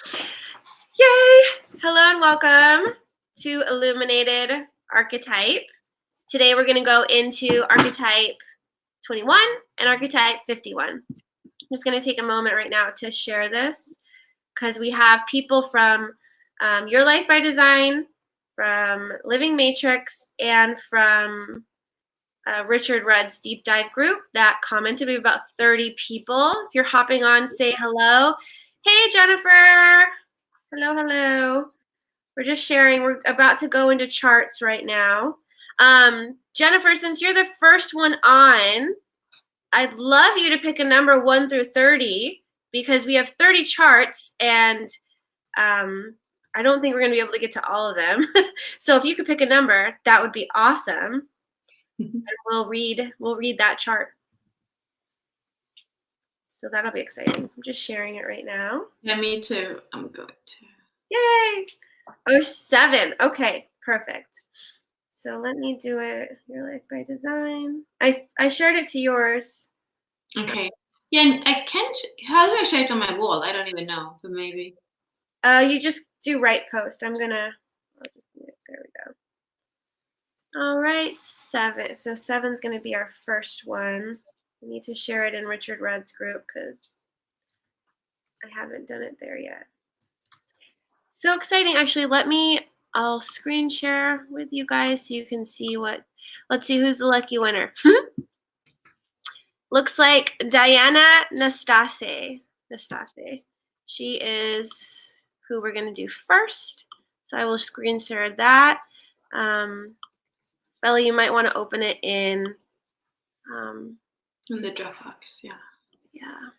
Yay! Hello and welcome to Illuminated Archetype. Today we're going to go into Archetype 21 and Archetype 51. I'm just going to take a moment right now to share this because we have people from Your Life by Design, from Living Matrix, and from Richard Rudd's Deep Dive group that commented. We have about 30 people. If you're hopping on, say hello. Hey, Jennifer. Hello. We're just sharing. We're about to go into charts right now. Jennifer, since you're the first one on, I'd love you to pick a number 1 through 30 because we have 30 charts and I don't think we're going to be able to get to all of them. So if you could pick a number, that would be awesome. And we'll read that chart. So that'll be exciting. I'm just sharing it right now. Yeah, me too. I'm going to. Yay! Oh, 7. Okay, perfect. So let me do it. Your Life by Design. I shared it to yours. Okay. Yeah, and I can't. How do I share it on my wall? I don't even know, but maybe. You just do right post. I'll just do it. There we go. All right, 7. So 7's going to be our first one. I need to share it in Richard Rudd's group because I haven't done it there yet. So exciting. Actually, I'll screen share with you guys so you can see let's see who's the lucky winner. Looks like Diana Nastase. She is who we're going to do first. So I will screen share that. Bella, you might want to open it in the Dropbox, yeah. Yeah.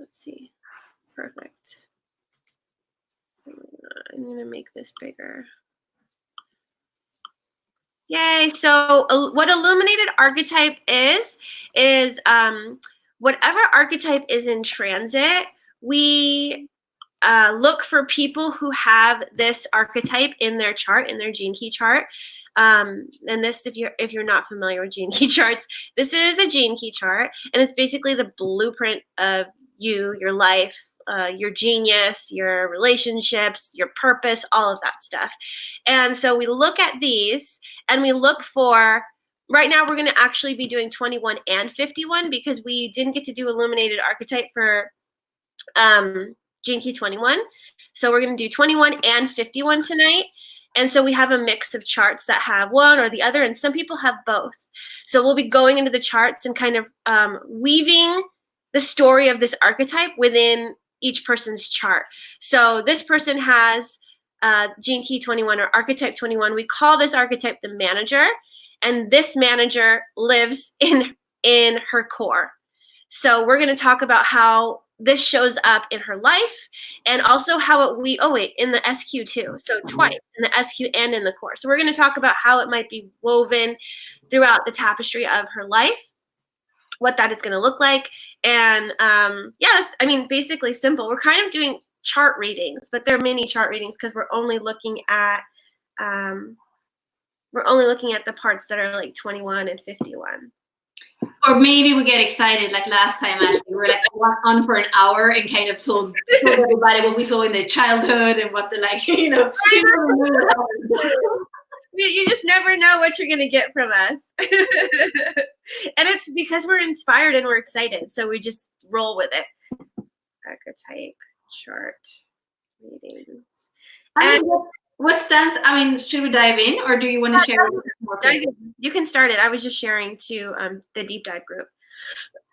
Let's see. Perfect. I'm going to make this bigger. Yay. So what Illuminated Archetype is whatever archetype is in transit, we look for people who have this archetype in their chart, in their gene key chart. And this, if you're not familiar with gene key charts, this is a gene key chart, and it's basically the blueprint of you, your life, your genius, your relationships, your purpose, all of that stuff. And so we look at these and we look for, right now we're going to actually be doing 21 and 51 because we didn't get to do Illuminated Archetype for Gene Key 21. So we're going to do 21 and 51 tonight. And so we have a mix of charts that have one or the other, and some people have both. So we'll be going into the charts and kind of weaving the story of this archetype within each person's chart. So this person has Gene Key 21 or Archetype 21. We call this archetype the manager, and this manager lives in her core. So we're going to talk about how this shows up in her life, and also how in the SQ too. So twice, in the SQ and in the core. So we're going to talk about how it might be woven throughout the tapestry of her life, what that is going to look like. And basically simple. We're kind of doing chart readings, but they're mini chart readings because we're only looking at the parts that are like 21 and 51. Or maybe we get excited like last time, Ashley. We were like on for an hour and kind of told everybody what we saw in their childhood and what you just never know what you're going to get from us. And it's because we're inspired and we're excited. So we just roll with it. Archetype chart readings. What stands? I mean, should we dive in, or do you want to share more? You can start it. I was just sharing to the deep dive group.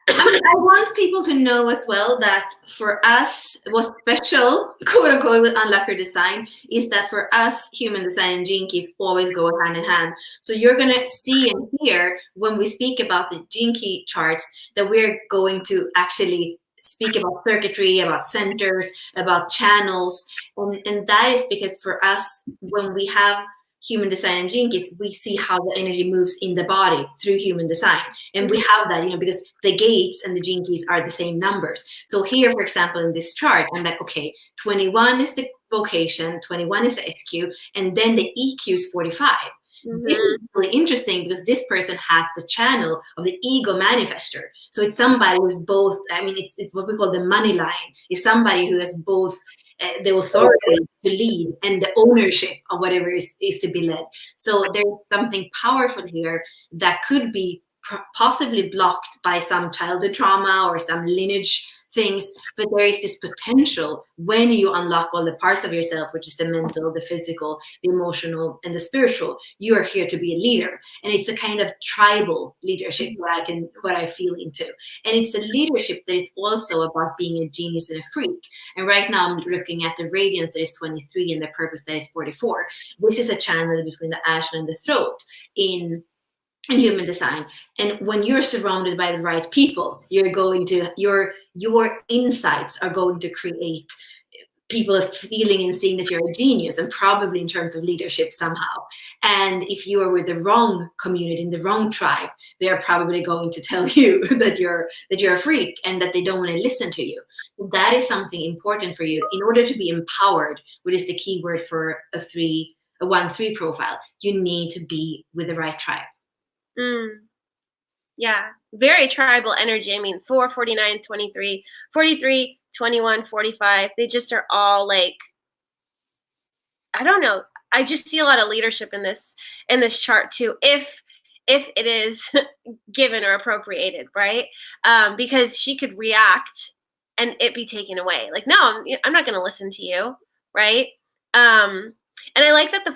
I want people to know as well that for us, what's special, quote unquote, with Unlocker Design is that for us, human design and gene keys always go hand in hand. So you're going to see and hear when we speak about the gene key charts that we're going to actually speak about circuitry, about centers, about channels. And that is because for us, when we have human design and gene keys, we see how the energy moves in the body through human design. And we have that, because the gates and the gene keys are the same numbers. So here, for example, in this chart, I'm like, okay, 21 is the vocation, 21 is the SQ, and then the EQ is 45. This is really interesting because this person has the channel of the ego manifester. So it's somebody who's both, I mean, it's what we call the money line. It's somebody who has both the authority to lead and the ownership of whatever is to be led. So there's something powerful here that could be possibly blocked by some childhood trauma or some lineage things, but there is this potential when you unlock all the parts of yourself, which is the mental, the physical, the emotional, and the spiritual. You are here to be a leader, and it's a kind of tribal leadership what I feel into, and it's a leadership that is also about being a genius and a freak. And right now I'm looking at the radiance that is 23 and the purpose that is 44. This is a channel between the ashna and the throat in human design. And when you're surrounded by the right people, you're going to your insights are going to create people feeling and seeing that you're a genius, and probably in terms of leadership somehow. And if you are with the wrong community, in the wrong tribe, they are probably going to tell you that you're a freak and that they don't want to listen to you. So that is something important for you in order to be empowered, which is the key word for a 1-3 profile. You need to be with the right tribe. Yeah, very tribal energy. I mean, 4, 49, 23, 43, 21, 45. They just are all like, I don't know. I just see a lot of leadership in this chart too, if it is given or appropriated, right? Because she could react and it be taken away. Like, no, I'm not going to listen to you, right? And I like that the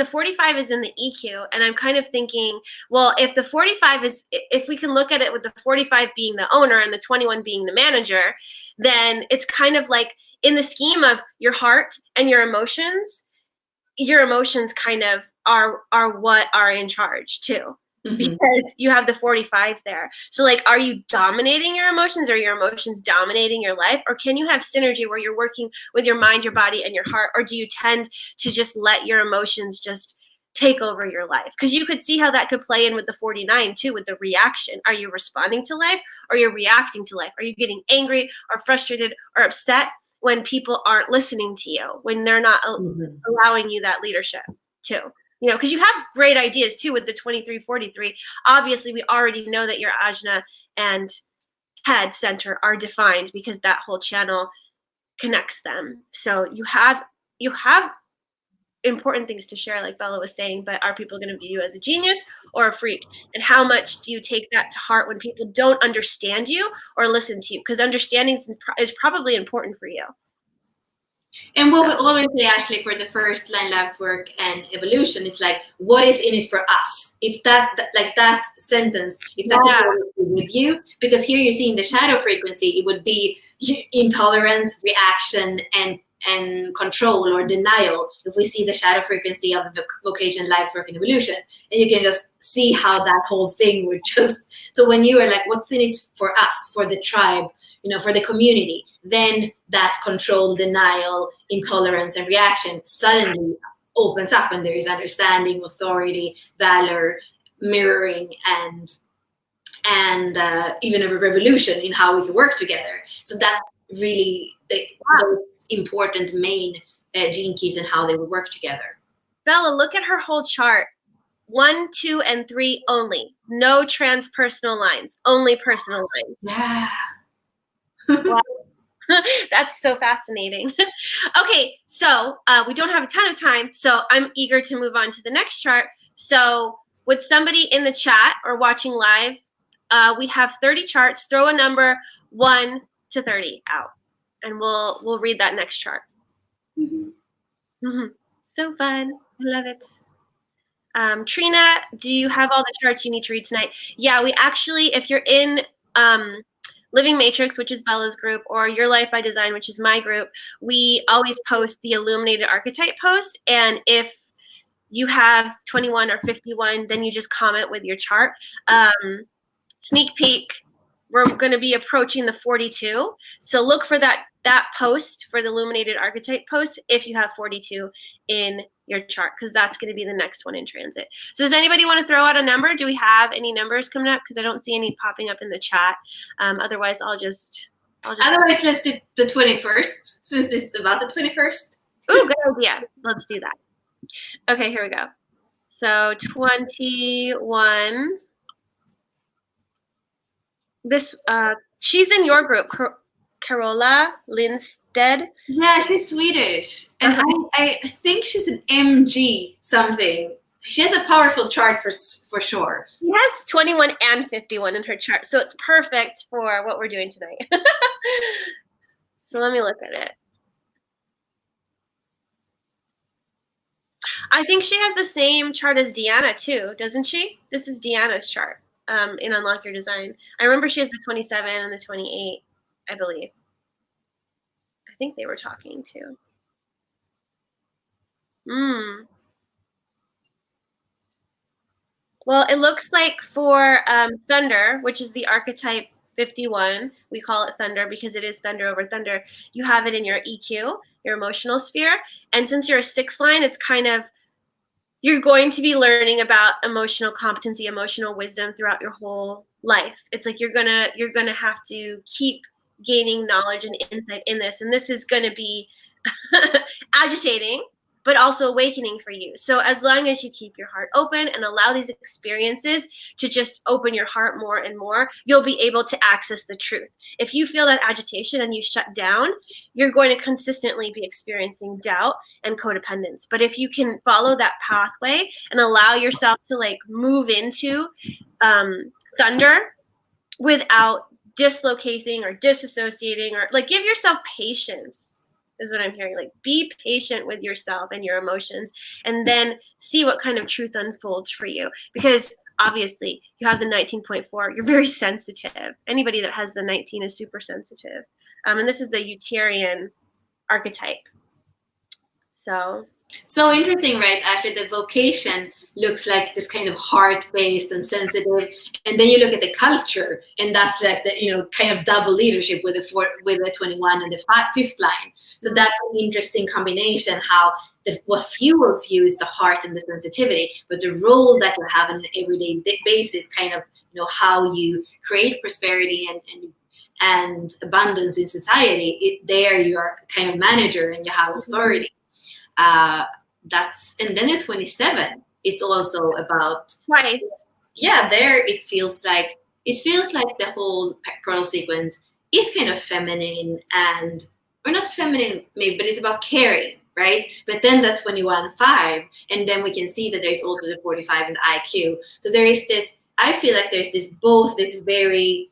45 is in the EQ, and I'm kind of thinking, well, if the 45 if we can look at it with the 45 being the owner and the 21 being the manager, then it's kind of like in the scheme of your heart and your emotions kind of are what are in charge too. Because you have the 45 there. So like, are you dominating your emotions, or your emotions dominating your life? Or can you have synergy where you're working with your mind, your body, and your heart? Or do you tend to just let your emotions just take over your life? Because you could see how that could play in with the 49 too, with the reaction. Are you responding to life, or you're reacting to life? Are you getting angry or frustrated or upset when people aren't listening to you, when they're not allowing you that leadership too? You know, because you have great ideas too with the 23-43. Obviously, we already know that your ajna and head center are defined because that whole channel connects them. So you have important things to share, like Bella was saying, but are people going to view you as a genius or a freak? And how much do you take that to heart when people don't understand you or listen to you? Because understanding is probably important for you. And what we always say, Ashley, for the first line lives work and evolution, it's like, what is in it for us? If that sentence, if that is with you, because here you're seeing the shadow frequency, it would be intolerance, reaction, and control or denial. If we see the shadow frequency of the vocation, lives work, and evolution, and you can just see how that whole thing would just. So when you are like, what's in it for us, for the tribe, for the community, then that control, denial, intolerance, and reaction suddenly opens up, and there is understanding, authority, valor, mirroring, and even a revolution in how we can work together. So that's really the important main gene keys and how they will work together. Bella, look at her whole chart. 1, 2, and 3 only. No transpersonal lines. Only personal lines. Yeah. Wow. That's so fascinating. Okay, so we don't have a ton of time, so I'm eager to move on to the next chart. So with somebody in the chat or watching live, we have 30 charts. Throw a number 1 to 30 out, and we'll read that next chart. So fun. I love it. Trina, do you have all the charts you need to read tonight? Yeah, we actually, if you're in Living Matrix, which is Bella's group, or Your Life by Design, which is my group, we always post the Illuminated Archetype post. And if you have 21 or 51, then you just comment with your chart. Sneak peek, we're going to be approaching the 42. So look for that post, for the Illuminated Archetype post, if you have 42 in your chart, because that's going to be the next one in transit. So does anybody want to throw out a number? Do we have any numbers coming up? Because I don't see any popping up in the chat. Otherwise, I'll just. Otherwise, let's do the 21st, since it's about the 21st. Ooh, good idea. Let's do that. Okay, here we go. So 21. This she's in your group, Carola Lindstedt. Yeah, she's Swedish, and I think she's an MG something. She has a powerful chart for sure. She has 21 and 51 in her chart, so it's perfect for what we're doing tonight. So let me look at it. I think she has the same chart as Deanna too, doesn't she? This is Deanna's chart in Unlock Your Design. I remember she has the 27 and the 28, I believe. I think they were talking too. Well, it looks like for Thunder, which is the archetype 51, we call it Thunder because it is Thunder over Thunder. You have it in your EQ, your emotional sphere. And since you're a 6 line, it's kind of, you're going to be learning about emotional competency, emotional wisdom throughout your whole life. It's like you're gonna have to keep gaining knowledge and insight in this. And this is gonna be agitating, but also awakening for you. So as long as you keep your heart open and allow these experiences to just open your heart more and more, you'll be able to access the truth. If you feel that agitation and you shut down, you're going to consistently be experiencing doubt and codependence. But if you can follow that pathway and allow yourself to like move into thunder without dislocating or disassociating, or like give yourself patience, is what I'm hearing. Like, be patient with yourself and your emotions, and then see what kind of truth unfolds for you. Because obviously, you have the 19.4. You're very sensitive. Anybody that has the 19 is super sensitive. And this is the Uterian archetype. So interesting, right? After the vocation looks like this kind of heart-based and sensitive, and then you look at the culture, and that's like the kind of double leadership with the 21 and the fifth line. So that's an interesting combination. How what fuels you is the heart and the sensitivity, but the role that you have on an everyday basis, kind of how you create prosperity and abundance in society. There you're kind of manager and you have authority. And then at 27, it's also about twice. Yeah, there it feels like the whole pectoral sequence is kind of feminine or not feminine maybe, but it's about caring, right? But then the 21-5, and then we can see that there's also the 45 and the IQ. So there is this. I feel like there's this very,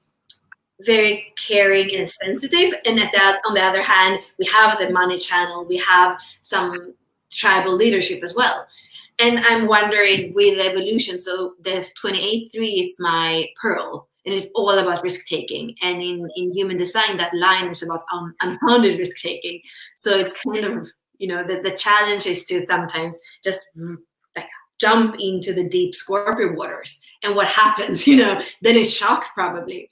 very caring and sensitive, and on the other hand, we have the money channel, we have some tribal leadership as well. And I'm wondering with evolution, so the 28-3 is my pearl, and it's all about risk taking. And in human design, that line is about unfounded risk taking. So it's kind of the challenge is to sometimes just like jump into the deep Scorpio waters, and what happens, then it's shock probably,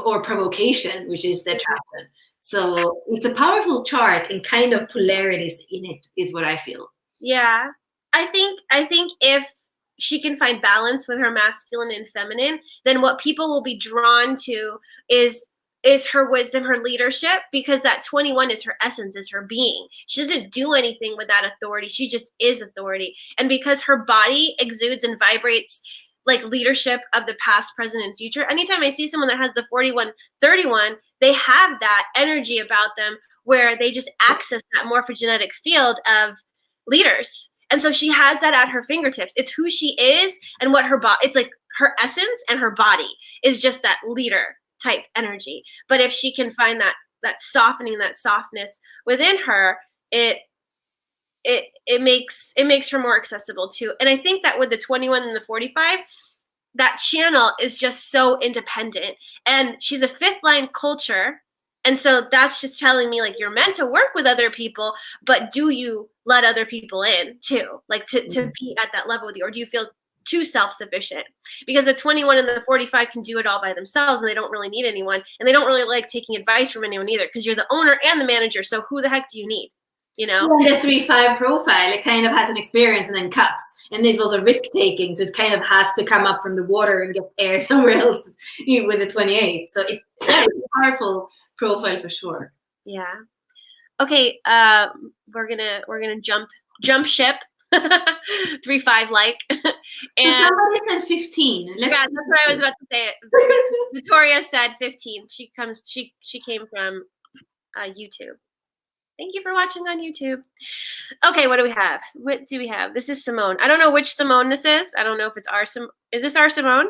or provocation, which is the attraction. So it's a powerful chart, and kind of polarities in it is what I feel. Yeah, I think if she can find balance with her masculine and feminine, then what people will be drawn to is her wisdom, her leadership, because that 21 is her essence, is her being. She doesn't do anything without authority. She just is authority. And because her body exudes and vibrates like leadership of the past, present, and future. Anytime I see someone that has the 41-31, they have that energy about them where they just access that morphogenetic field of leaders. And so she has that at her fingertips. It's who she is and what her body, it's like her essence and her body is just that leader type energy. But if she can find that softening, that softness within her, it makes her more accessible too. And I think that with the 21 and the 45, that channel is just so independent. And she's a fifth line culture. And so that's just telling me like you're meant to work with other people, but do you let other people in too? Like to be at that level with you, or do you feel too self-sufficient? Because the 21 and the 45 can do it all by themselves and they don't really need anyone. And they don't really like taking advice from anyone either, because you're the owner and the manager. So who the heck do you need? The 3-5 profile, it kind of has an experience and then cuts. And there's also risk taking. So it kind of has to come up from the water and get air somewhere else with the 28. So it's a powerful profile for sure. Yeah. Okay. We're gonna jump ship 3-5 like. And somebody said 15. Yeah, that's what I was about to say. Victoria said 15. She came from YouTube. Thank you for watching on YouTube. Okay, what do we have? What do we have? This is Simone. I don't know which Simone this is. I don't know if it's our Simone. Is this our Simone?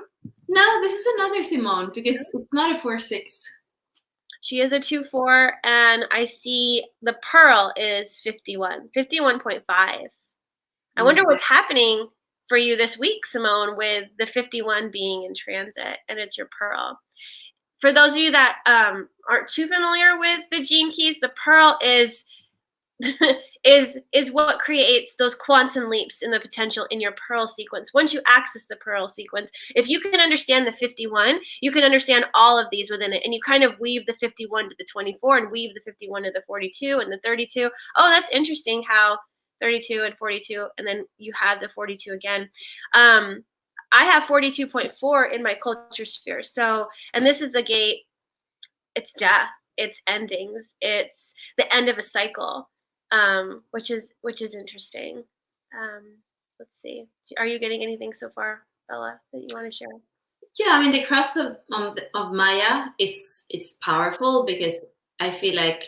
No, this is another Simone because it's not a 4-6. She is a 2-4, and I see the Pearl is 51.5. I wonder what's happening for you this week, Simone, with the 51 being in transit, and it's your Pearl. For those of you that aren't too familiar with the gene keys, the Pearl is what creates those quantum leaps in the potential in your Pearl sequence. Once you access the Pearl sequence, if you can understand the 51, you can understand all of these within it, and you kind of weave the 51 to the 24 and weave the 51 to the 42 and the 32. Oh, that's interesting how 32 and 42, and then you have the 42 again. I have 42.4 in my culture sphere. So, and this is the gate. It's death. It's endings. It's the end of a cycle, which is interesting. Let's see. Are you getting anything so far, Bella, that you want to share? Yeah, I mean the cross of Maya is powerful because I feel like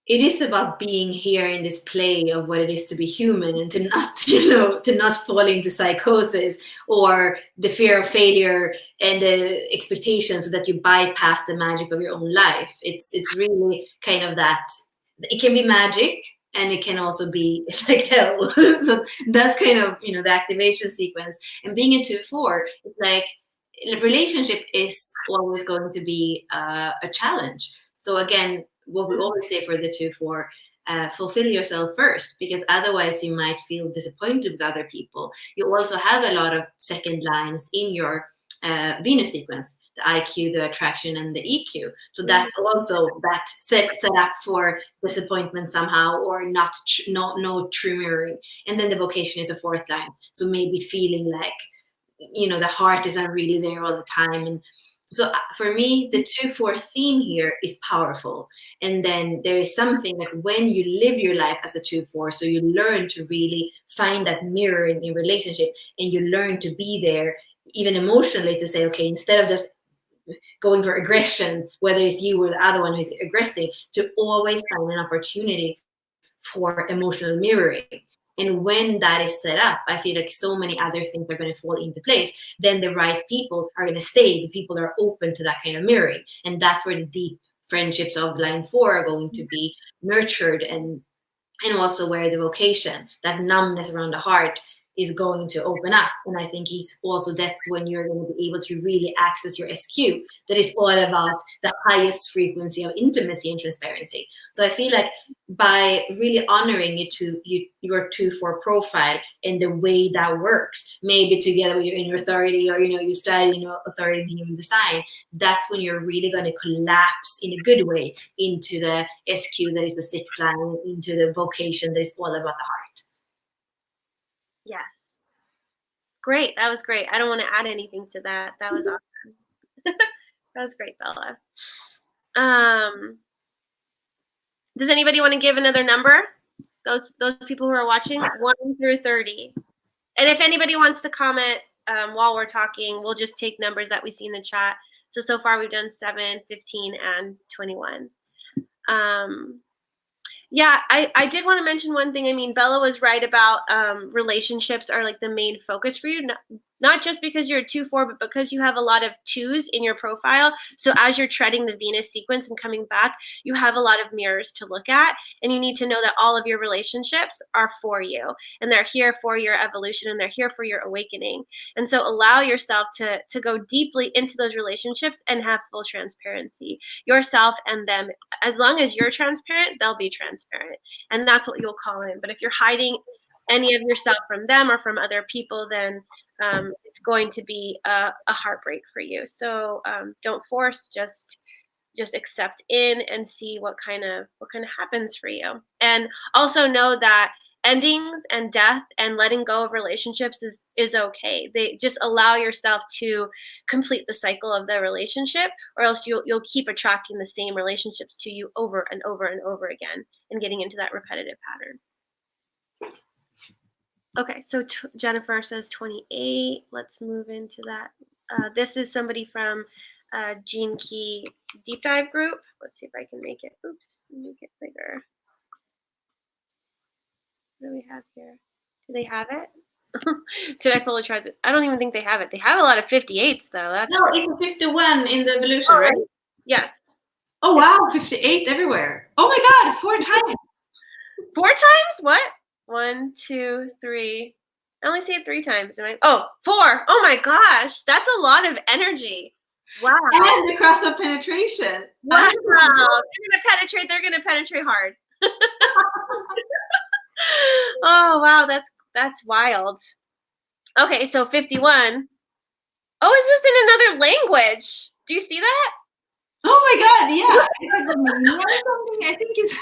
it is about being here in this play of what it is to be human and to not, to not fall into psychosis or the fear of failure and the expectations so that you bypass the magic of your own life. It's really kind of that. It can be magic and it can also be like hell. So that's kind of, the activation sequence. And being a 2-4, it's like a relationship is always going to be a challenge. So again, what we always say for the 2-4, fulfill yourself first, because otherwise you might feel disappointed with other people. You also have a lot of second lines in your Venus sequence, the IQ, the attraction, and the EQ. So that's also that set up for disappointment somehow, or no true mirroring. And then the vocation is a fourth line. So maybe feeling like, the heart isn't really there all the time. And so for me, the 2-4 theme here is powerful. And then there is something that when you live your life as a 2-4, so you learn to really find that mirror in your relationship, and you learn to be there even emotionally to say, okay, instead of just going for aggression, whether it's you or the other one who's aggressing, to always find an opportunity for emotional mirroring. And when that is set up, I feel like so many other things are going to fall into place. Then the right people are going to stay. The people that are open to that kind of mirroring. And that's where the deep friendships of line 4 are going to be nurtured, and also where the vocation, that numbness around the heart, is going to open up. And I think that's when you're going to be able to really access your SQ. That is all about the highest frequency of intimacy and transparency. So I feel like by really honoring your 2-4 profile and the way that works, maybe together with your inner authority, or you study authority in human design, that's when you're really going to collapse in a good way into the SQ, that is the 6th line, into the vocation that is all about the heart. Yes. Great. That was great. I don't want to add anything to that. That was awesome. That was great, Bella. Does anybody want to give another number? Those people who are watching, 1 through 30. And if anybody wants to comment while we're talking, we'll just take numbers that we see in the chat. So far we've done 7, 15, and 21. Yeah, I did want to mention one thing. I mean, Bella was right about relationships are like the main focus for you. Not just because you're a 2-4, but because you have a lot of 2s in your profile. So as you're treading the Venus sequence and coming back, you have a lot of mirrors to look at. And you need to know that all of your relationships are for you. And they're here for your evolution, and they're here for your awakening. And so allow yourself to go deeply into those relationships and have full transparency. Yourself and them. As long as you're transparent, they'll be transparent. And that's what you'll call in. But if you're hiding any of yourself from them or from other people, then it's going to be a heartbreak for you. So don't force, just accept in and see what kind of happens for you. And also know that endings and death and letting go of relationships is okay. They just allow yourself to complete the cycle of the relationship, or else you'll keep attracting the same relationships to you over and over and over again, and getting into that repetitive pattern. Okay, so Jennifer says 28. Let's move into that. This is somebody from Gene Key Deep Dive group. Let's see if I can make it. Oops, make it bigger. What do we have here? Do they have it? Did I pull a chart? I don't even think they have it. They have a lot of 58s though. That's no, it's a 51 in the evolution, right? Yes. Oh wow, 58 everywhere. Oh my God, 4 times. 4 times? What? 1, 2, 3. I only see it 3 times. Oh, 4. Oh my gosh, that's a lot of energy. Wow. And the cross of penetration. Wow. They're gonna penetrate hard. Oh wow, that's wild. Okay, so 51. Oh, is this in another language? Do you see that? Oh my God, yeah. Is it Romania or something? I think it's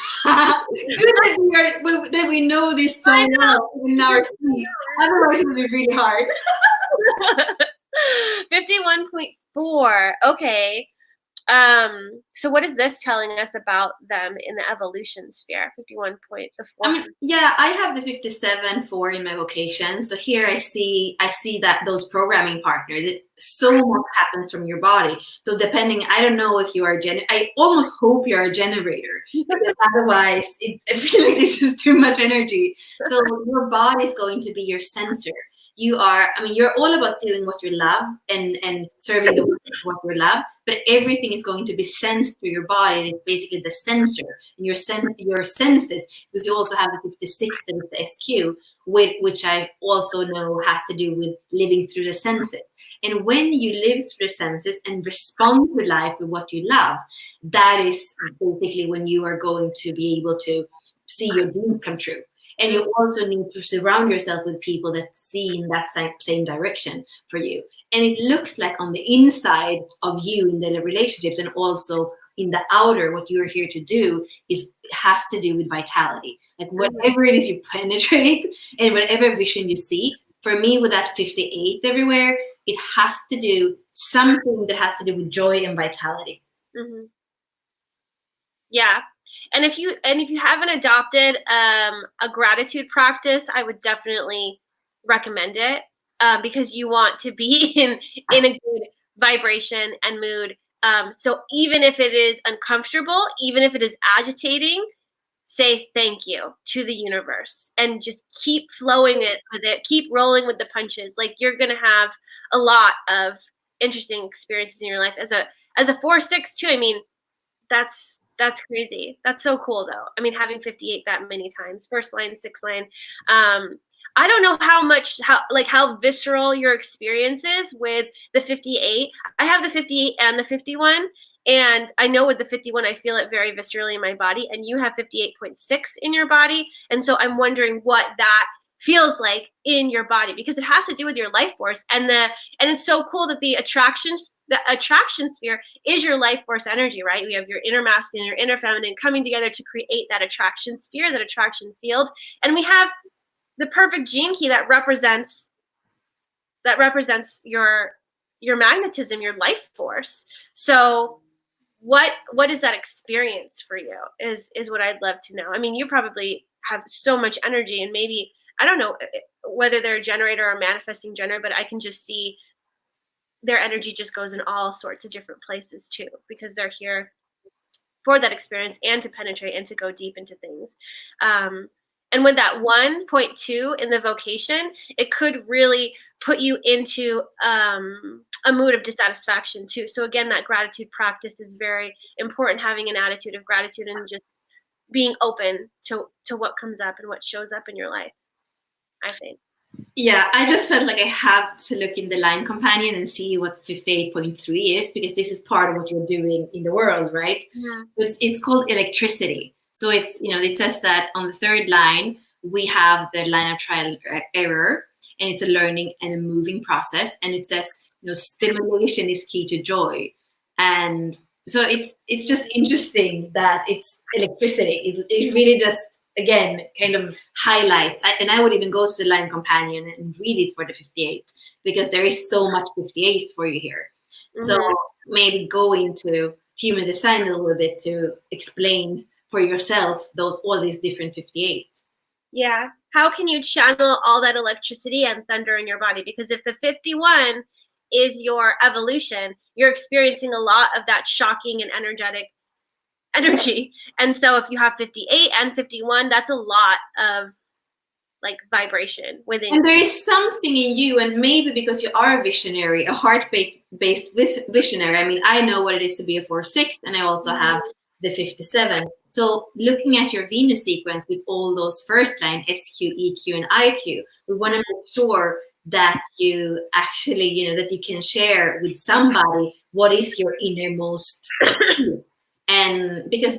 good that we know this so well in our sleep. Otherwise, it would be really hard. 51.4. Okay. So what is this telling us about them in the evolution sphere? 51.4. Yeah, I have the 57.4 in my vocation. So here I see that those programming partners, so much happens from your body. So depending, I don't know if you are I almost hope you're a generator, because otherwise I feel like this is too much energy. So your body is going to be your sensor. You're all about doing what you love and serving the world what you love, but everything is going to be sensed through your body. It's basically the sensor and your senses, because you also have the 56 that is the SQ, which I also know has to do with living through the senses. And when you live through the senses and respond to life with what you love, that is basically when you are going to be able to see your dreams come true. And you also need to surround yourself with people that see in that same direction for you. And it looks like on the inside of you in the relationships and also in the outer, what you're here to do has to do with vitality. Like whatever it is you penetrate and whatever vision you see, for me with that 58 everywhere, it has to do something that has to do with joy and vitality. Mm-hmm. Yeah. And if you haven't adopted a gratitude practice, I would definitely recommend it, because you want to be in a good vibration and mood. So even if it is uncomfortable, even if it is agitating, say thank you to the universe and just keep flowing it with it. Keep rolling with the punches. Like, you're going to have a lot of interesting experiences in your life as a 4/6 too. I mean, that's crazy. That's so cool though. I mean, having 58 that many times, first line, sixth line. I don't know how visceral your experience is with the 58. I have the 58 and the 51. And I know with the 51, I feel it very viscerally in my body, and you have 58.6 in your body. And so I'm wondering what that feels like in your body, because it has to do with your life force. And it's so cool that the attraction sphere is your life force energy, right? We have your inner masculine, your inner feminine coming together to create that attraction sphere, that attraction field. And we have the perfect gene key that represents your magnetism, your life force. So what is that experience for you is what I'd love to know. I mean, you probably have so much energy, and maybe, I don't know whether they're a generator or manifesting generator, but I can just see their energy just goes in all sorts of different places too, because they're here for that experience and to penetrate and to go deep into things. And with that 1.2 in the vocation, it could really put you into a mood of dissatisfaction too. So again, that gratitude practice is very important, having an attitude of gratitude and just being open to what comes up and what shows up in your life, I think. Yeah, I just felt like I have to look in the line companion and see what 58.3 is, because this is part of what you're doing in the world, right? Yeah. So it's called electricity. So it's, it says that on the third line, we have the line of trial and error, and it's a learning and a moving process. And it says, stimulation is key to joy. And so it's just interesting that it's electricity. It really just, again, kind of highlights, and I would even go to the line companion and read it for the 58, because there is so much 58 for you here. Mm-hmm. So maybe go into human design a little bit to explain for yourself all these different 58. Yeah. How can you channel all that electricity and thunder in your body? Because if the 51 is your evolution, you're experiencing a lot of that shocking and energetic energy. And so if you have 58 and 51, that's a lot of like vibration within And you. there is something in you, and maybe because you are a visionary, a heart-based visionary. I mean, I know what it is to be a 4-6, and I also have the 57. So looking at your Venus sequence with all those first line, SQ, EQ, and IQ, we want to make sure that you actually, that you can share with somebody what is your innermost truth. And because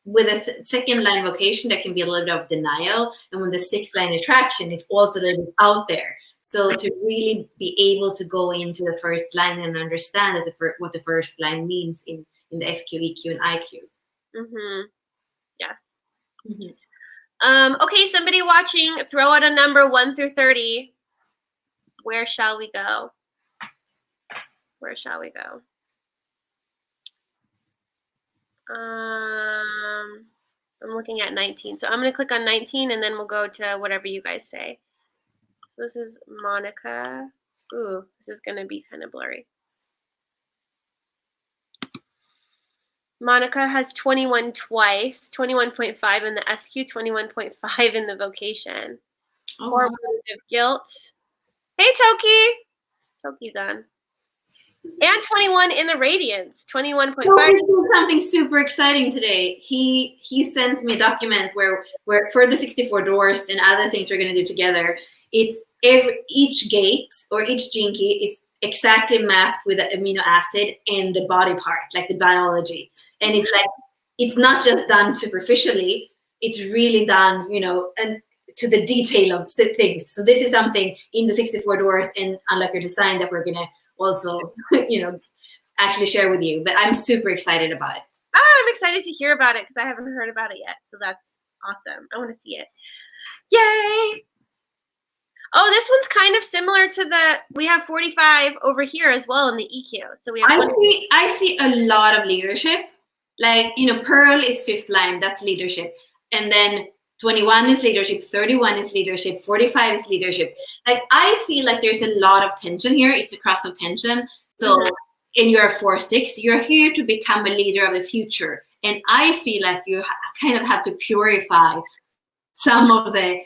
with a second line vocation, there can be a little bit of denial. And with the 6th line attraction, it's also a little bit out there. So to really be able to go into the first line and understand that what the first line means in the SQ, EQ, and IQ. Mm-hmm. Yes. Mm-hmm. Okay, somebody watching, throw out a number 1 through 30. Where shall we go? Where shall we go? I'm looking at 19. So I'm going to click on 19 and then we'll go to whatever you guys say. So this is Monica. Ooh, this is going to be kind of blurry. Monica has 21 twice, 21.5 in the SQ, 21.5 in the vocation. Oh, Wow. Guilt. Hey, Toki. Toki's on. And 21 in the radiance, 21.5. Something super exciting today. He sent me a document where for the 64 doors and other things we're going to do together, it's each gate or each gene key is exactly mapped with the amino acid and the body part, like the biology. And it's like, it's not just done superficially, it's really done, and to the detail of things. So this is something in the 64 doors and Unlock Your Design that we're going to also, actually share with you. But I'm super excited about it. I'm excited to hear about it because I haven't heard about it yet. So that's awesome. I want to see it. Yay! Oh, this one's kind of similar to we have 45 over here as well in the EQ. So we have I see a lot of leadership. Like, Pearl is 5th line, that's leadership. And then 21 is leadership, 31 is leadership, 45 is leadership. Like, I feel like there's a lot of tension here. It's a cross of tension. So, and you're a 4-6, you're here to become a leader of the future. And I feel like you kind of have to purify some of the.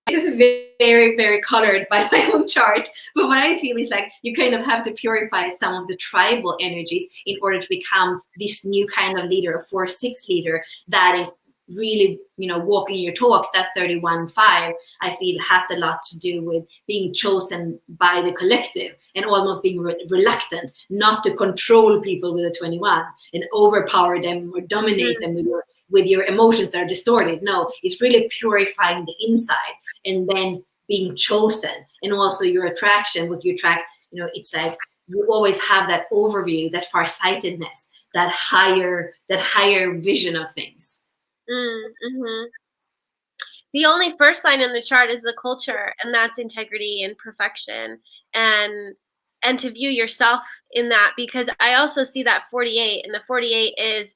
This is very, very colored by my own chart. But what I feel is like you kind of have to purify some of the tribal energies in order to become this new kind of leader, a 4-6 leader that is really, walking your talk. That 31-5, I feel, has a lot to do with being chosen by the collective and almost being reluctant not to control people with a 21 and overpower them or dominate them with your emotions that are distorted. No, it's really purifying the inside and then being chosen. And also your attraction, what you attract, it's like you always have that overview, that farsightedness, that higher vision of things. Mm-hmm. The only first line in the chart is the culture, and that's integrity and perfection, and to view yourself in that, because I also see that 48, and the 48 is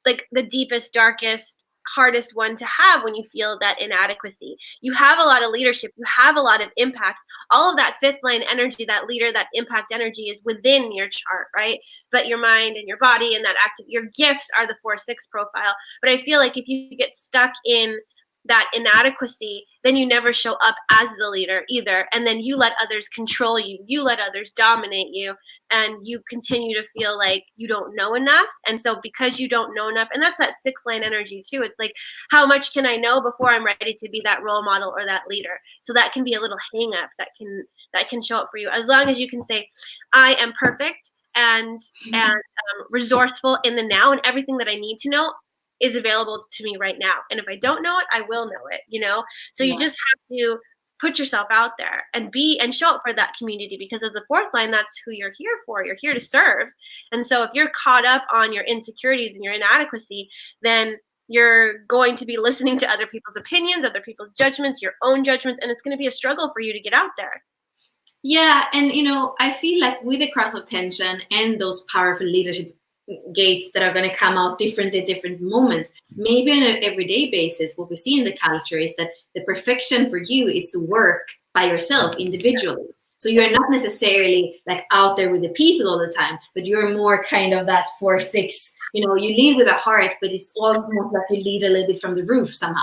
like the deepest, darkest, hardest one to have when you feel that inadequacy. You have a lot of leadership, you have a lot of impact. All of that 5th line energy, that leader, that impact energy is within your chart, right? But your mind and your body and that your gifts are the 4-6 profile. But I feel like if you get stuck in that inadequacy, then you never show up as the leader either. And then you let others control you. You let others dominate you. And you continue to feel like you don't know enough. And so because you don't know enough, and that's that 6th line energy too. It's like, how much can I know before I'm ready to be that role model or that leader? So that can be a little hang up that can show up for you. As long as you can say, I am perfect and resourceful in the now, and everything that I need to know is available to me right now. And if I don't know it, I will know it, So you just have to put yourself out there and show up for that community, because as a 4th line, that's who you're here for. You're here to serve. And so if you're caught up on your insecurities and your inadequacy, then you're going to be listening to other people's opinions, other people's judgments, your own judgments, and it's going to be a struggle for you to get out there. Yeah, and I feel like with the cross of tension and those powerful leadership gates that are going to come out different at different moments. Maybe on an everyday basis, what we see in the culture is that the perfection for you is to work by yourself individually. So you're not necessarily like out there with the people all the time, but you're more kind of that 4-6. You know, you lead with a heart, but it's almost like you lead a little bit from the roof somehow.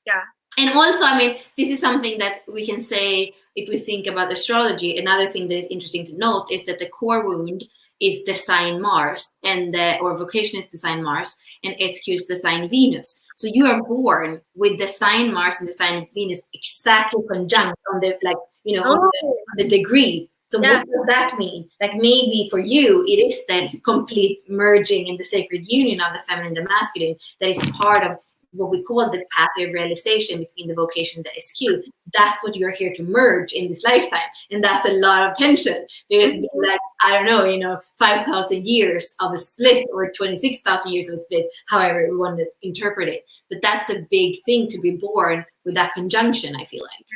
Yeah. And also, I mean, this is something that we can say if we think about astrology. Another thing that is interesting to note is that the core wound is the sign Mars, and or vocation is the sign Mars, and SQ is the sign Venus. So you are born with the sign Mars and the sign Venus exactly conjunct on the, like, you know, on the degree. So what does that mean? Like, maybe for you, it is the complete merging in the sacred union of the feminine and the masculine that is part of what we call the pathway of realization between the vocation and the SQ. That's what you're here to merge in this lifetime. And that's a lot of tension. There's been like, I don't know, you know, 5,000 years of a split or 26,000 years of a split, however we want to interpret it. But that's a big thing to be born with that conjunction, I feel like.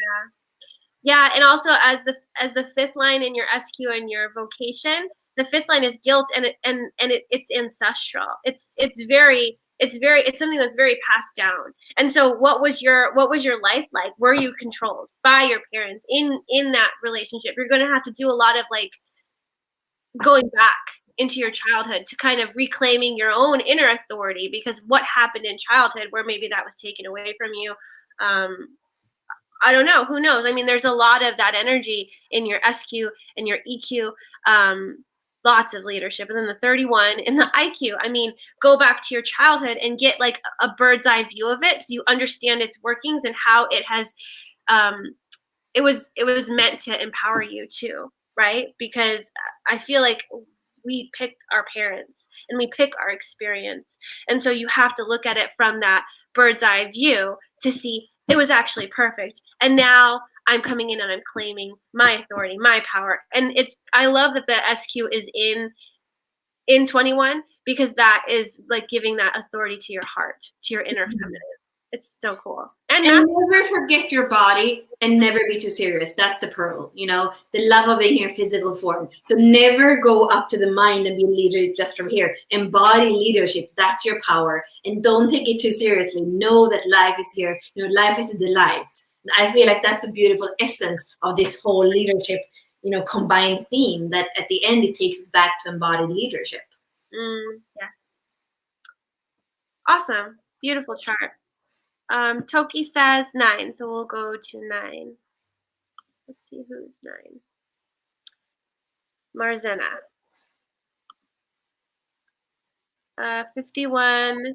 Yeah, and also as the fifth line in your SQ and your vocation, the fifth line is guilt, and it's ancestral. It's something that's very passed down. And so what was your life like? Were you controlled by your parents in that relationship? You're going to have to do a lot of like going back into your childhood to kind of reclaiming your own inner authority, because what happened in childhood where maybe that was taken away from you, I don't know. Who knows? I mean, there's a lot of that energy in your SQ and your EQ, lots of leadership. And then the 31 in the IQ. I mean, go back to your childhood and get like a bird's eye view of it, so you understand its workings and how it has, it was meant to empower you too, right? Because I feel like we pick our parents and we pick our experience. And so you have to look at it from that bird's eye view to see it was actually perfect. And now I'm coming in and I'm claiming my authority, my power. And I love that the SQ is in 21, because that is like giving that authority to your heart, to your inner feminine. It's so cool. And never forget your body and never be too serious. That's the pearl, you know, the love of being in physical form. So never go up to the mind and be a leader just from here. Embody leadership. That's your power. And don't take it too seriously. Know that life is here. You know, life is a delight. I feel like that's the beautiful essence of this whole leadership, you know, combined theme, that at the end it takes us back to embodied leadership. Yes. Awesome. Beautiful chart. Toki says 9, so we'll go to 9. Let's see who's 9. Marzena. 51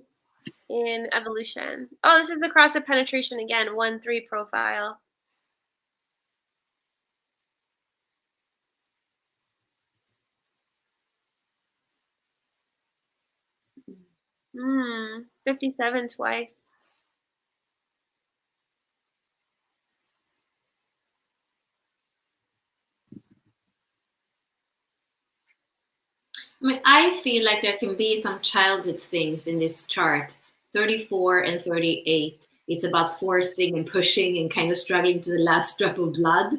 in evolution. Oh, this is the cross of penetration again, 1-3 profile. Hmm, 57 twice. I mean, I feel like there can be some childhood things in this chart. 34 and 38. It's about forcing and pushing and kind of struggling to the last drop of blood.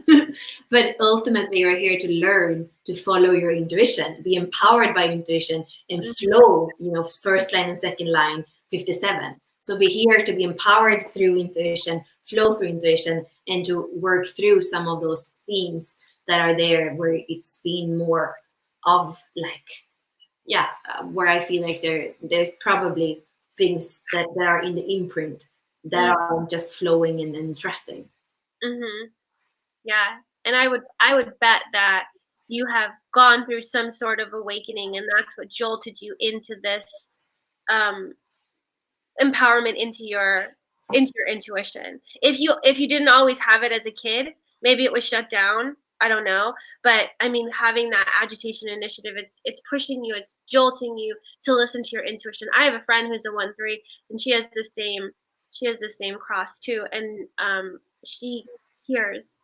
But ultimately, you're here to learn to follow your intuition, be empowered by intuition, and flow, you know, first line and second line, 57. So be here to be empowered through intuition, flow through intuition, and to work through some of those themes that are there where it's been more of like, where I feel like there's probably things that are in the imprint that are just flowing and trusting. Yeah, and I would bet that you have gone through some sort of awakening, and that's what jolted you into this empowerment into your intuition. If you didn't always have it as a kid, maybe it was shut down. I don't know, but I mean, having that agitation initiative, it's pushing you, it's jolting you to listen to your intuition. I have a friend who's a 1-3, and she has the same cross too, and she hears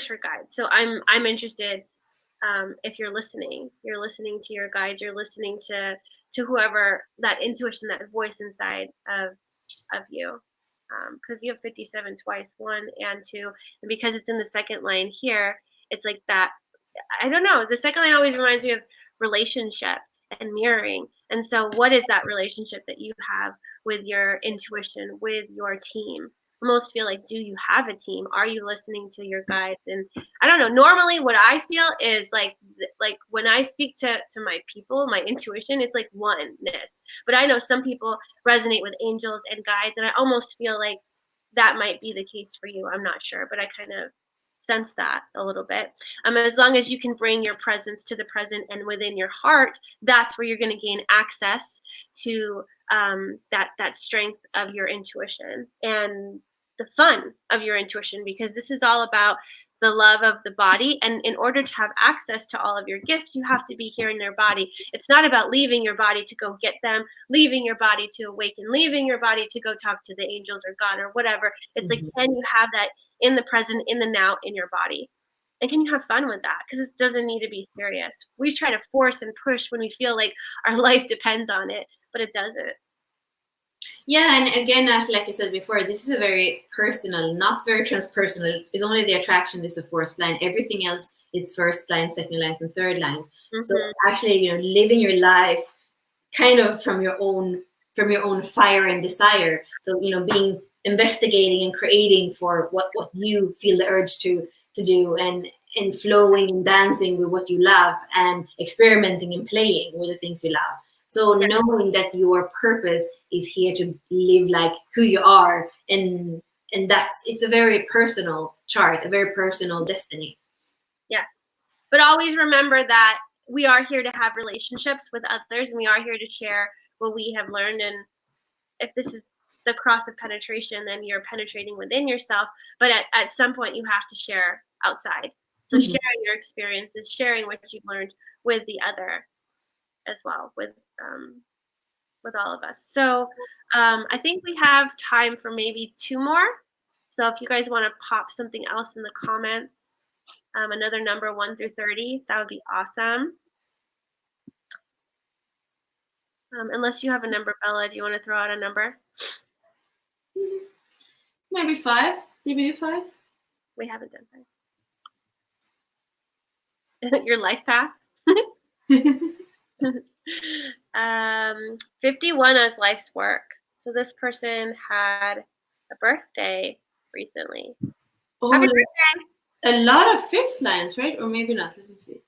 her guides. So I'm interested. If you're listening to your guides, you're listening to whoever, that intuition, that voice inside of you. Because you have 57 twice, 1 and 2, and because it's in the second line here, it's like that. I don't know. The second line always reminds me of relationship and mirroring. And so what is that relationship that you have with your intuition, with your team? Almost feel like, do you have a team? Are you listening to your guides? And I don't know, normally what I feel is like when I speak to my people, my intuition, it's like oneness. But I know some people resonate with angels and guides, and I almost feel like that might be the case for you. I'm not sure, but I kind of sense that a little bit. As long as you can bring your presence to the present and within your heart, that's where you're going to gain access to that strength of your intuition and the fun of your intuition, because this is all about the love of the body. And in order to have access to all of your gifts, you have to be here in their body. It's not about leaving your body to go get them, leaving your body to awaken, leaving your body to go talk to the angels or God or whatever. It's like, can you have that in the present, in the now, in your body? And can you have fun with that? Because it doesn't need to be serious. We try to force and push when we feel like our life depends on it, but it doesn't. Yeah, and again, as like I said before, this is a very personal, not very transpersonal. It's only the attraction is the fourth line. Everything else is first line, second lines, and third lines. So actually, living your life kind of from your own fire and desire. So being investigating and creating for what you feel the urge to do, and flowing and dancing with what you love, and experimenting and playing with the things you love. So knowing that your purpose is here to live like who you are, and it's a very personal chart, a very personal destiny. Yes. But always remember that we are here to have relationships with others, and we are here to share what we have learned. And if this is the cross of penetration, then you're penetrating within yourself. But at some point, you have to share outside. So sharing your experiences, sharing what you've learned with the other as well, with all of us. So I think we have time for maybe 2 more. So if you guys want to pop something else in the comments, another number 1 through 30, that would be awesome. Unless you have a number, Bella, do you want to throw out a number? Maybe 5. Did we do 5? We haven't done 5. Your life path. 51 as life's work. So this person had a birthday recently. Happy birthday. A lot of fifth lines, right? Or maybe not. Let me see.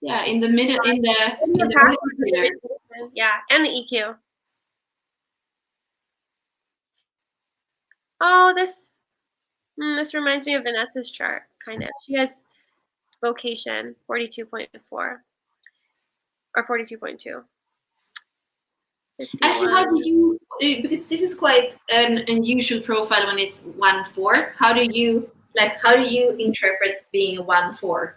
Yeah, in the middle, in the middle. Yeah, and the EQ. Oh, this reminds me of Vanessa's chart, kind of. She has vocation 42.4 or 42.2. Actually, how do you, because this is quite an unusual profile when it's 1-4. How do you interpret being a 1-4?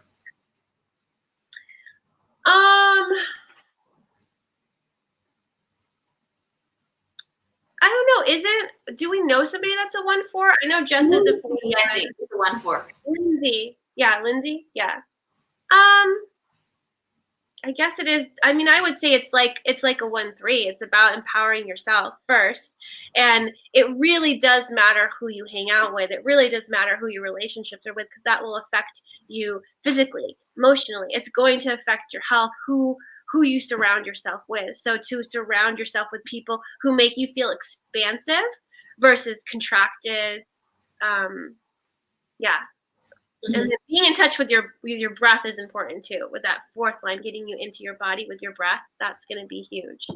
I don't know. Do we know somebody that's a 1-4? I know Jess is a 4. Yeah, I think it's a 1-4. Lindsay. Yeah, Lindsay. Yeah. I guess it is. I mean, I would say it's like a 1-3. It's about empowering yourself first. And it really does matter who you hang out with. It really does matter who your relationships are with, because that will affect you physically, emotionally. It's going to affect your health, who you surround yourself with. So to surround yourself with people who make you feel expansive versus contracted. Yeah. And then being in touch with your breath is important too. With that fourth line, getting you into your body with your breath, that's going to be huge.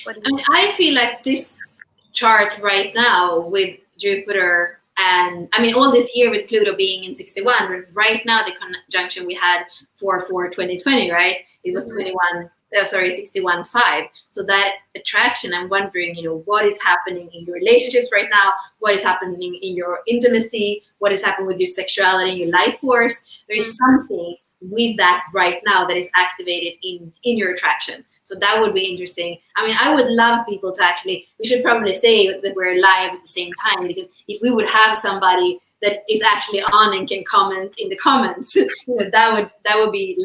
And I feel like this chart right now with Jupiter, and I mean all this year with Pluto being in 61, right now the conjunction we had for 2020, right? It was 61.5. So that attraction, I'm wondering, what is happening in your relationships right now? What is happening in your intimacy? What is happening with your sexuality, your life force? There is something with that right now that is activated in your attraction. So that would be interesting. I mean, I would love people to we should probably say that we're live at the same time, because if we would have somebody that is actually on and can comment in the comments, that would be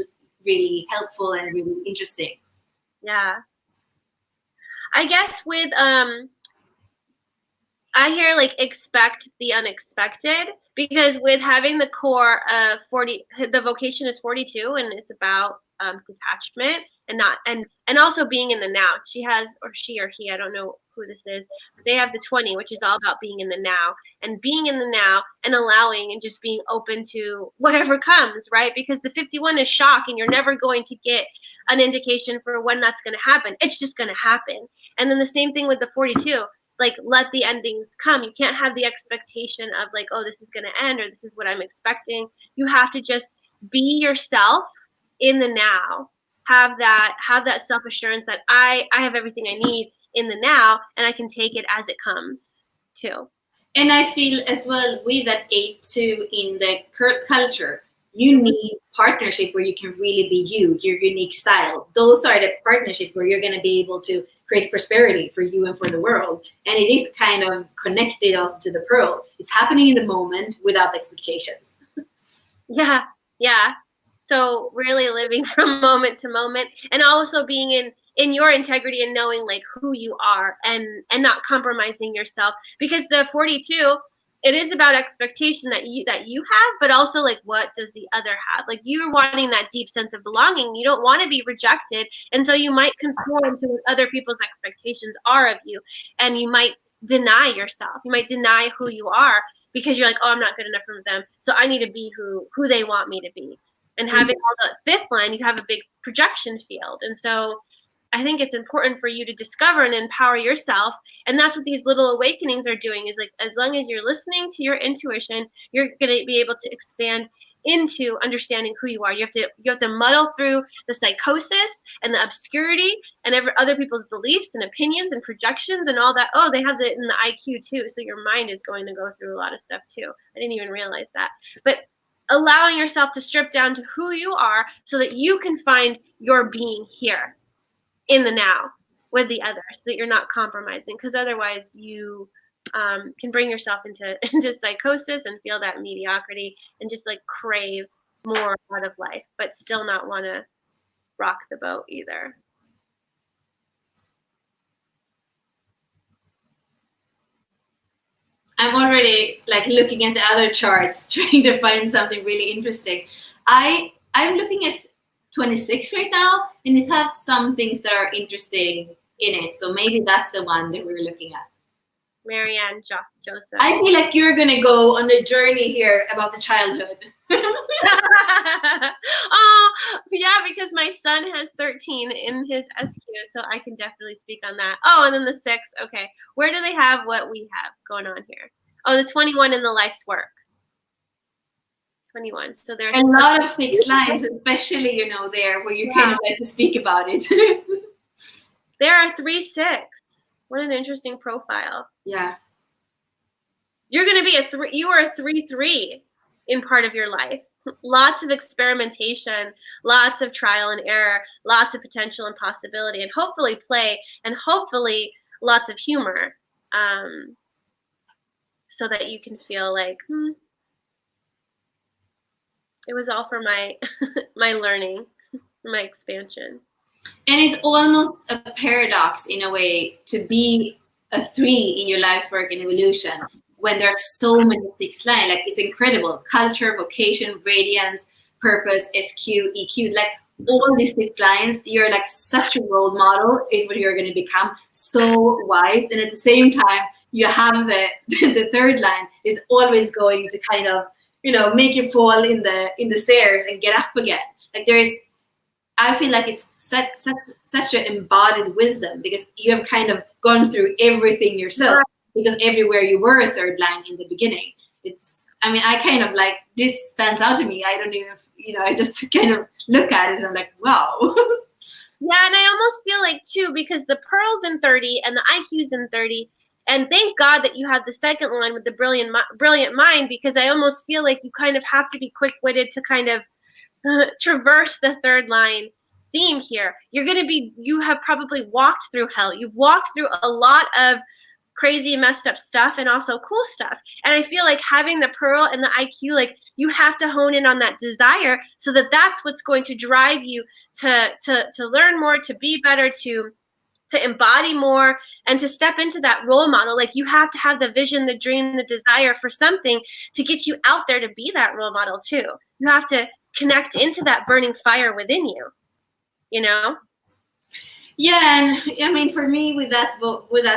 really helpful and really interesting. Yeah. I guess with I hear expect the unexpected, because with having the core of 40, the vocation is 42, and it's about detachment and not and also being in the now. She or he, I don't know who this is, but they have the 20, which is all about being in the now and being in the now and allowing and just being open to whatever comes, right? Because the 51 is shock, and you're never going to get an indication for when that's going to happen. It's just going to happen. And then the same thing with the 42. Like, let the endings come. You can't have the expectation of like, oh, this is going to end, or this is what I'm expecting. You have to just be yourself in the now. Have that self-assurance that I have everything I need in the now, and I can take it as it comes too. And I feel as well with that 8-2 in the current culture, you need partnership where you can really be you, your unique style. Those are the partnership where you're going to be able to create prosperity for you and for the world. And it is kind of connected also to the pearl. It's happening in the moment without expectations. Yeah. So really living from moment to moment, and also being in your integrity and knowing like who you are and not compromising yourself, because the 42, it is about expectation that you have, but also like what does the other have? Like you're wanting that deep sense of belonging. You don't want to be rejected, and so you might conform to what other people's expectations are of you, and you might deny yourself. You might deny who you are because you're like, oh, I'm not good enough for them, so I need to be who they want me to be. And having all the fifth line, you have a big projection field, and so I think it's important for you to discover and empower yourself. And that's what these little awakenings are doing, is like, as long as you're listening to your intuition, you're going to be able to expand into understanding who you are. You have to muddle through the psychosis and the obscurity and other people's beliefs and opinions and projections and all that. Oh, they have it in the IQ too. So your mind is going to go through a lot of stuff too. I didn't even realize that. But allowing yourself to strip down to who you are so that you can find your being here in the now with the other, so that you're not compromising, because otherwise you can bring yourself into psychosis and feel that mediocrity and just like crave more out of life, but still not want to rock the boat either. I'm already like looking at the other charts, trying to find something really interesting. I'm looking at 26 right now, and it has some things that are interesting in it. So maybe that's the one that we were looking at. Marianne Joseph. I feel like you're going to go on a journey here about the childhood. Oh, yeah, because my son has 13 in his SQ, so I can definitely speak on that. Oh, and then the 6. Okay. Where do they have what we have going on here? Oh, the 21 in the life's work. 21. So there's a lot of 6 lines, especially, there where you kind of like to speak about it. There are 3 6. What an interesting profile. Yeah. You're going to be you are a 3-3 in part of your life. Lots of experimentation, lots of trial and error, lots of potential and possibility, and hopefully play, and hopefully lots of humor, so that you can feel like, it was all for my my learning, my expansion. And it's almost a paradox in a way to be a 3 in your life's work and evolution when there are so many 6 lines. Like, it's incredible. Culture, vocation, radiance, purpose, SQ, EQ, like all these 6 lines, you're like such a role model is what you're going to become. So wise. And at the same time, you have the 3rd line is always going to kind of, make you fall in the stairs and get up again. Like I feel like it's such an embodied wisdom, because you have kind of gone through everything yourself, because everywhere you were a 3rd line in the beginning. I kind of like, this stands out to me. I don't even, I just kind of look at it and I'm like, wow. Yeah, and I almost feel like too, because the pearl's in 30 and the IQ's in 30. And thank God that you have the 2nd line with the brilliant mind, because I almost feel like you kind of have to be quick-witted to kind of traverse the 3rd line theme here. You have probably walked through hell. You've walked through a lot of crazy messed up stuff and also cool stuff. And I feel like having the pearl and the IQ, like, you have to hone in on that desire, so that that's what's going to drive you to learn more, to be better, to embody more, and to step into that role model. Like, you have to have the vision, the dream, the desire for something to get you out there to be that role model too. You have to connect into that burning fire within you. you know? Yeah, and I mean, for me, with that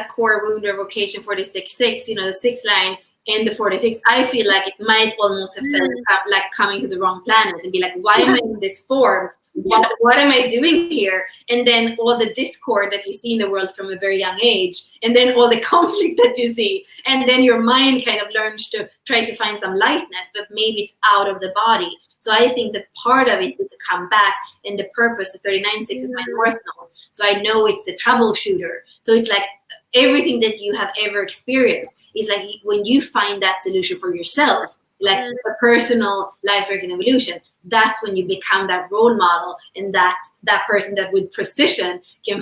core wound or vocation 46-6, the sixth line and the 46, I feel like it might almost have felt like coming to the wrong planet and be like, why am I in this form? What am I doing here? And then all the discord that you see in the world from a very young age, and then all the conflict that you see, and then your mind kind of learns to try to find some lightness, but maybe it's out of the body. So I think that part of it is to come back, and the purpose, the 39-6 is my North Node. So I know it's the troubleshooter. So it's like everything that you have ever experienced is like when you find that solution for yourself, like a personal life, work, and evolution, that's when you become that role model, and that person that with precision can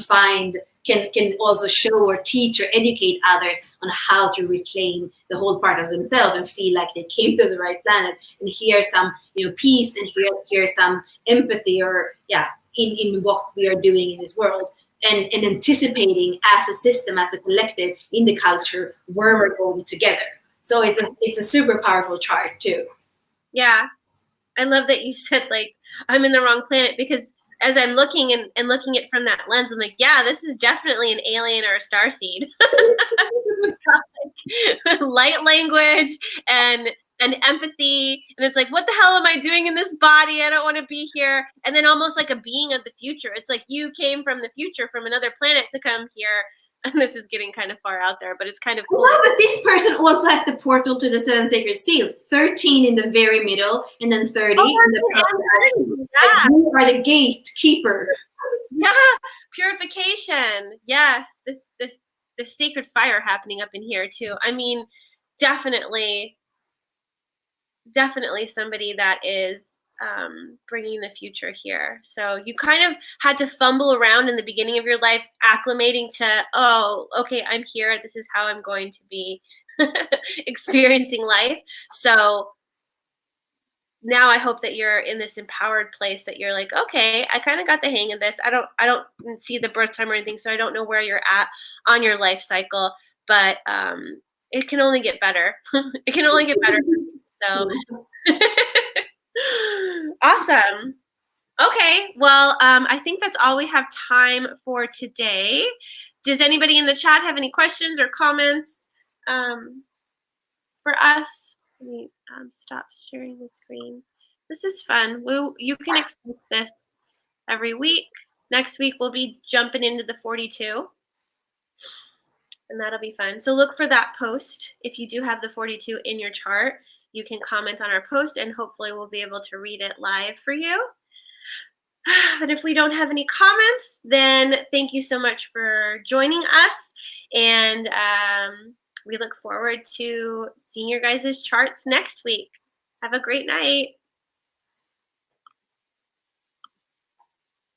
also show or teach or educate others on how to reclaim the whole part of themselves and feel like they came to the right planet, and hear some peace, and hear some empathy, or in what we are doing in this world, and anticipating as a system, as a collective in the culture where we're going together. So it's a super powerful chart too. Yeah. I love that you said, like, I'm in the wrong planet, because as I'm looking and looking at it from that lens, I'm like, yeah, this is definitely an alien or a starseed. Like, light language and empathy. And it's like, what the hell am I doing in this body? I don't want to be here. And then almost like a being of the future. It's like you came from the future, from another planet, to come here. And this is getting kind of far out there, but it's kind of cool. No, but this person also has the portal to the 7 sacred seals. 13 in the very middle, and then 30 in the yeah. You are the gatekeeper. Yeah, purification. Yes, this sacred fire happening up in here too. I mean, definitely somebody that is bringing the future here. So you kind of had to fumble around in the beginning of your life, acclimating to, oh, okay, I'm here. This is how I'm going to be experiencing life. So now I hope that you're in this empowered place, that you're like, okay, I kind of got the hang of this. I don't see the birth time or anything, so I don't know where you're at on your life cycle, but it can only get better. It can only get better. So awesome. Okay, well, I think that's all we have time for today. Does anybody in the chat have any questions or comments for us? Let me stop sharing the screen. This is fun. You can expect this every week. Next week, we'll be jumping into the 42. And that'll be fun. So look for that post. If you do have the 42 in your chart, you can comment on our post, and hopefully we'll be able to read it live for you. But if we don't have any comments, then thank you so much for joining us. And we look forward to seeing your guys' charts next week. Have a great night.